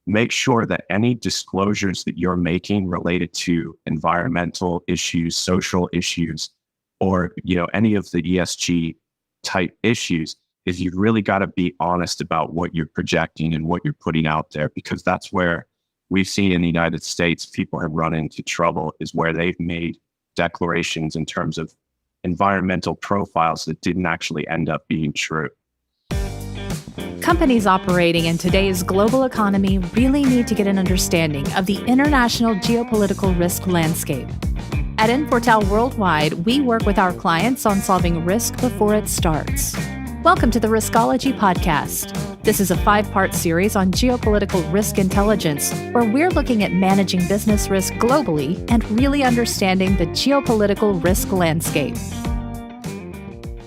make sure that any disclosures that you're making related to environmental issues, social issues, or any of the ESG type issues, is you've really got to be honest about what you're projecting and what you're putting out there, because that's where we've seen in the United States people have run into trouble, is where they've made declarations in terms of environmental profiles that didn't actually end up being true. Companies operating in today's global economy really need to get an understanding of the international geopolitical risk landscape. At Infortal Worldwide, we work with our clients on solving risk before it starts. Welcome to the Riskology podcast. This is a 5-part series on geopolitical risk intelligence, where we're looking at managing business risk globally and really understanding the geopolitical risk landscape.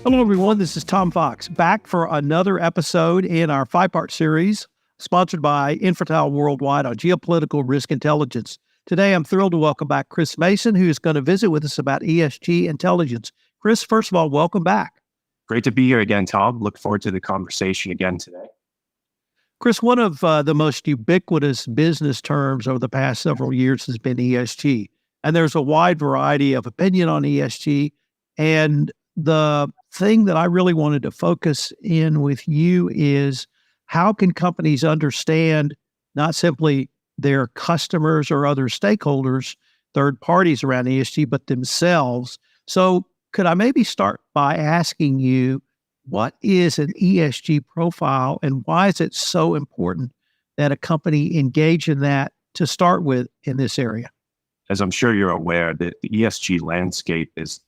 Hello, everyone. This is Tom Fox, back for another episode in our 5-part series sponsored by Infortal Worldwide on geopolitical risk intelligence. Today, I'm thrilled to welcome back Chris Mason, who is going to visit with us about ESG intelligence. Chris, first of all, welcome back. Great to be here again, Tom. Look forward to the conversation again today. Chris, one of the most ubiquitous business terms over the past several years has been ESG. And there's a wide variety of opinion on ESG. And the thing that I really wanted to focus in with you is, how can companies understand not simply their customers or other stakeholders, third parties around ESG, but themselves? So could I maybe start by asking you, what is an ESG profile and why is it so important that a company engage in that to start with in this area? As I'm sure you're aware, that the ESG landscape is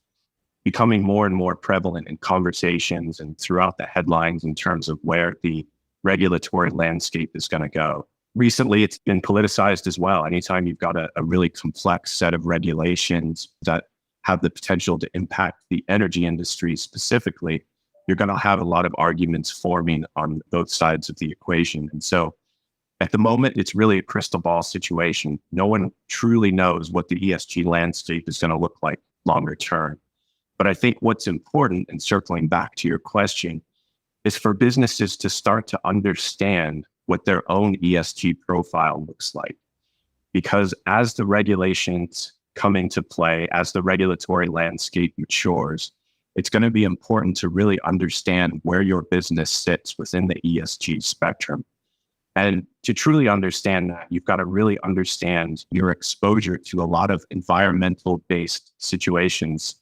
becoming more and more prevalent in conversations and throughout the headlines in terms of where the regulatory landscape is going to go. Recently, it's been politicized as well. Anytime you've got a really complex set of regulations that have the potential to impact the energy industry specifically, you're going to have a lot of arguments forming on both sides of the equation. And so at the moment, it's really a crystal ball situation. No one truly knows what the ESG landscape is going to look like longer term. But I think what's important, and circling back to your question, is for businesses to start to understand what their own ESG profile looks like. Because as the regulations come into play, as the regulatory landscape matures, it's going to be important to really understand where your business sits within the ESG spectrum. And to truly understand that, you've got to really understand your exposure to a lot of environmental-based situations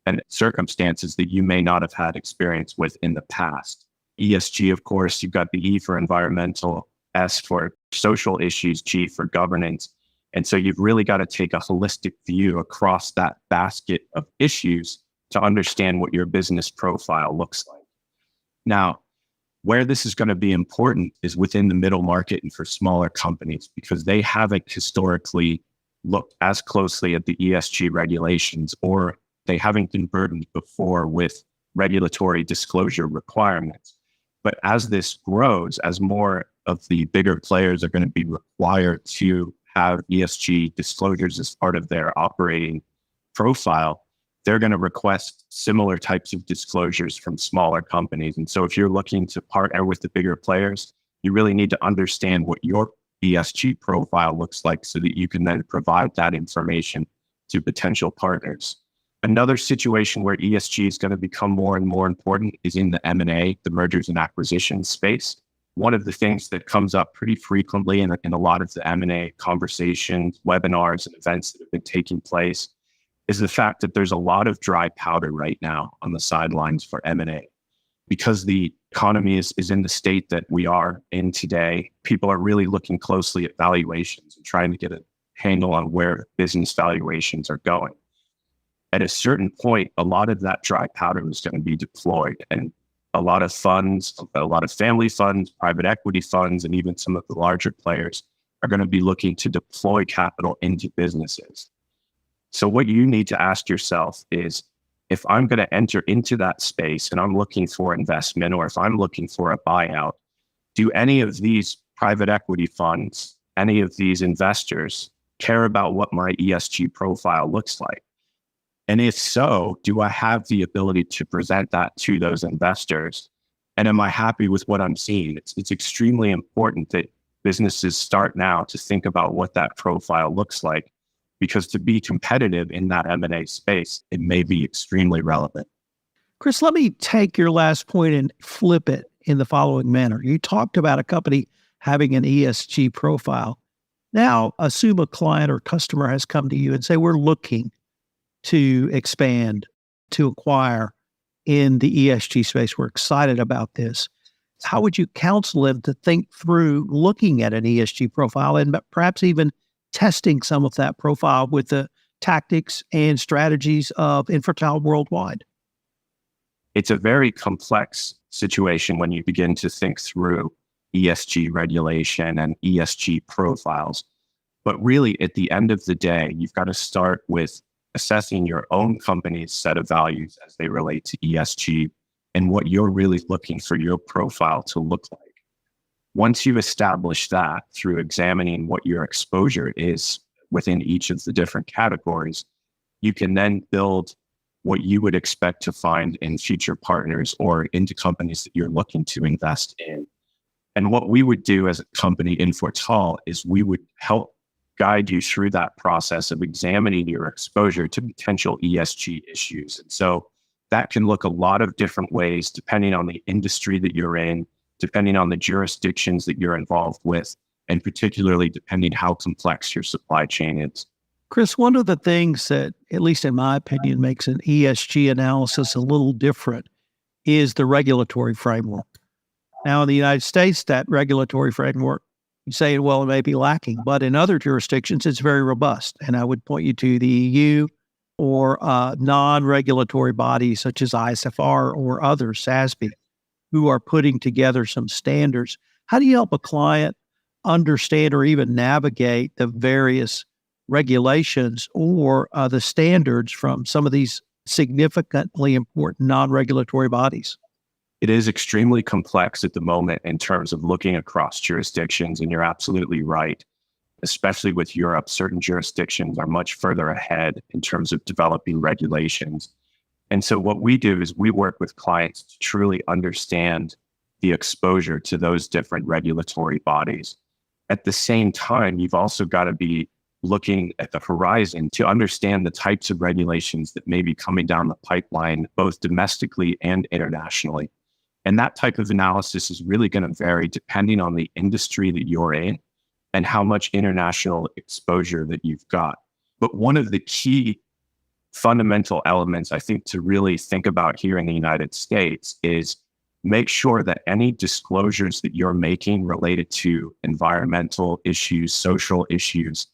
and circumstances that you may not have had experience with in the past. ESG, of course, you've got the E for environmental, S for social issues, G for governance. And so you've really got to take a holistic view across that basket of issues to understand what your business profile looks like. Now, where this is going to be important is within the middle market and for smaller companies, because they haven't historically looked as closely at the ESG regulations, or they haven't been burdened before with regulatory disclosure requirements. But as this grows, as more of the bigger players are going to be required to have ESG disclosures as part of their operating profile, they're going to request similar types of disclosures from smaller companies. And so if you're looking to partner with the bigger players, you really need to understand what your ESG profile looks like so that you can then provide that information to potential partners. Another situation where ESG is going to become more and more important is in the M&A, the mergers and acquisitions space. One of the things that comes up pretty frequently in a lot of the M&A conversations, webinars, and events that have been taking place is the fact that there's a lot of dry powder right now on the sidelines for M&A. Because the economy is in the state that we are in today, people are really looking closely at valuations and trying to get a handle on where business valuations are going. At a certain point, a lot of that dry powder is going to be deployed, and a lot of funds, a lot of family funds, private equity funds, and even some of the larger players are going to be looking to deploy capital into businesses. So what you need to ask yourself is, if I'm going to enter into that space and I'm looking for investment, or if I'm looking for a buyout, do any of these private equity funds, any of these investors care about what my ESG profile looks like? And if so, do I have the ability to present that to those investors? And am I happy with what I'm seeing? It's extremely important that businesses start now to think about what that profile looks like, because to be competitive in that M&A space, it may be extremely relevant. Chris, let me take your last point and flip it in the following manner. You talked about a company having an ESG profile. Now, assume a client or customer has come to you and say, we're looking to expand, to acquire in the ESG space. We're excited about this. How would you counsel them to think through looking at an ESG profile and perhaps even testing some of that profile with the tactics and strategies of Infortal Worldwide? It's a very complex situation when you begin to think through ESG regulation and ESG profiles. But really, at the end of the day, you've got to start with assessing your own company's set of values as they relate to ESG and what you're really looking for your profile to look like. Once you've established that through examining what your exposure is within each of the different categories, you can then build what you would expect to find in future partners or into companies that you're looking to invest in. And what we would do as a company, Infortal, is we would help guide you through that process of examining your exposure to potential ESG issues. And so that can look a lot of different ways, depending on the industry that you're in, depending on the jurisdictions that you're involved with, and particularly depending how complex your supply chain is. Chris, one of the things that, at least in my opinion, makes an ESG analysis a little different is the regulatory framework. Now, in the United States, that regulatory framework, you say, well, it may be lacking, but in other jurisdictions, it's very robust. And I would point you to the EU or non-regulatory bodies such as ISFR or others, SASB, who are putting together some standards. How do you help a client understand or even navigate the various regulations or the standards from some of these significantly important non-regulatory bodies? It is extremely complex at the moment in terms of looking across jurisdictions, and you're absolutely right. Especially with Europe, certain jurisdictions are much further ahead in terms of developing regulations. And so what we do is we work with clients to truly understand the exposure to those different regulatory bodies. At the same time, you've also got to be looking at the horizon to understand the types of regulations that may be coming down the pipeline, both domestically and internationally. And that type of analysis is really going to vary depending on the industry that you're in and how much international exposure that you've got. But one of the key fundamental elements, I think, to really think about here in the United States is make sure that any disclosures that you're making related to environmental issues, social issues,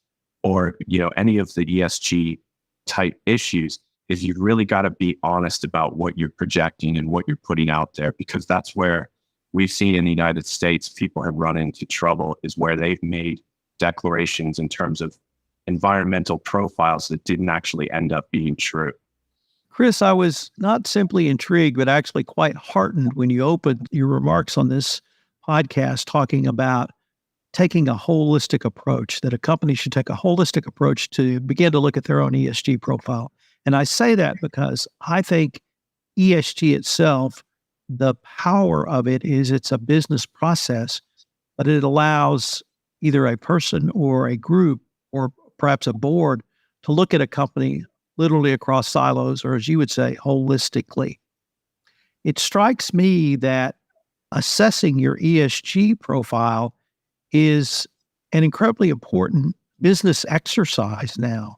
or any of the ESG type issues, is you've really got to be honest about what you're projecting and what you're putting out there, because that's where we've seen in the United States people have run into trouble, is where they've made declarations in terms of environmental profiles that didn't actually end up being true. Chris, I was not simply intrigued, but actually quite heartened when you opened your remarks on this podcast talking about taking a holistic approach, that a company should take a holistic approach to begin to look at their own ESG profile. And I say that because I think ESG itself, the power of it is it's a business process, but it allows either a person or a group or perhaps a board to look at a company literally across silos, or as you would say, holistically. It strikes me that assessing your ESG profile is an incredibly important business exercise now.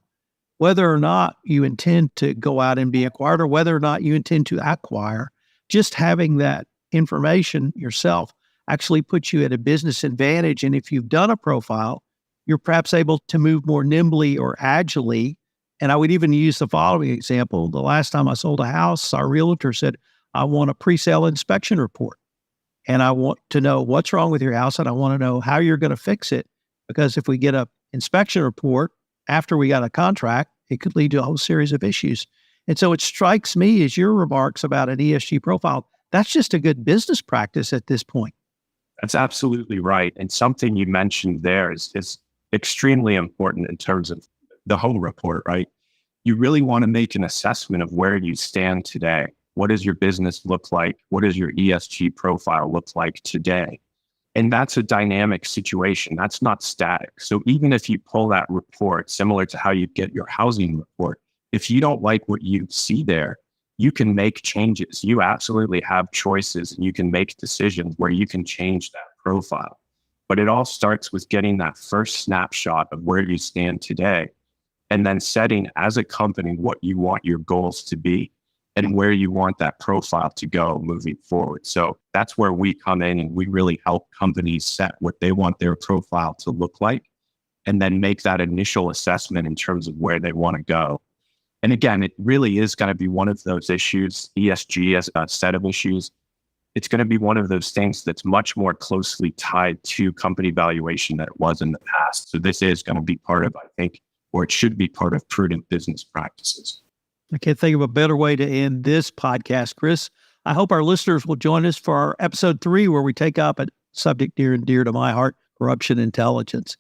Whether or not you intend to go out and be acquired or whether or not you intend to acquire, just having that information yourself actually puts you at a business advantage. And if you've done a profile, you're perhaps able to move more nimbly or agilely. And I would even use the following example. The last time I sold a house, our realtor said, I want a pre-sale inspection report. And I want to know what's wrong with your house, and I want to know how you're going to fix it. Because if we get an inspection report after we got a contract, it could lead to a whole series of issues. And so it strikes me as your remarks about an ESG profile, that's just a good business practice at this point. That's absolutely right. And something you mentioned there is extremely important in terms of the whole report, right? You really want to make an assessment of where you stand today. What does your business look like? What does your ESG profile look like today? And that's a dynamic situation. That's not static. So even if you pull that report, similar to how you get your housing report, if you don't like what you see there, you can make changes. You absolutely have choices and you can make decisions where you can change that profile. But it all starts with getting that first snapshot of where you stand today and then setting as a company what you want your goals to be and where you want that profile to go moving forward. So that's where we come in and we really help companies set what they want their profile to look like and then make that initial assessment in terms of where they want to go. And again, it really is going to be one of those issues, ESG as a set of issues. It's going to be one of those things that's much more closely tied to company valuation than it was in the past. So this is going to be part of, I think, or it should be part of prudent business practices. I can't think of a better way to end this podcast, Chris. I hope our listeners will join us for our episode 3, where we take up a subject near and dear to my heart, corruption intelligence.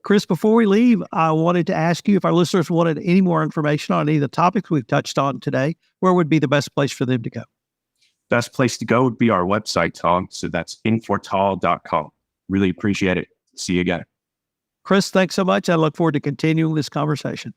Chris, before we leave, I wanted to ask you if our listeners wanted any more information on any of the topics we've touched on today, where would be the best place for them to go? Best place to go would be our website, Tom. So that's infortal.com. Really appreciate it. See you again. Chris, thanks so much. I look forward to continuing this conversation.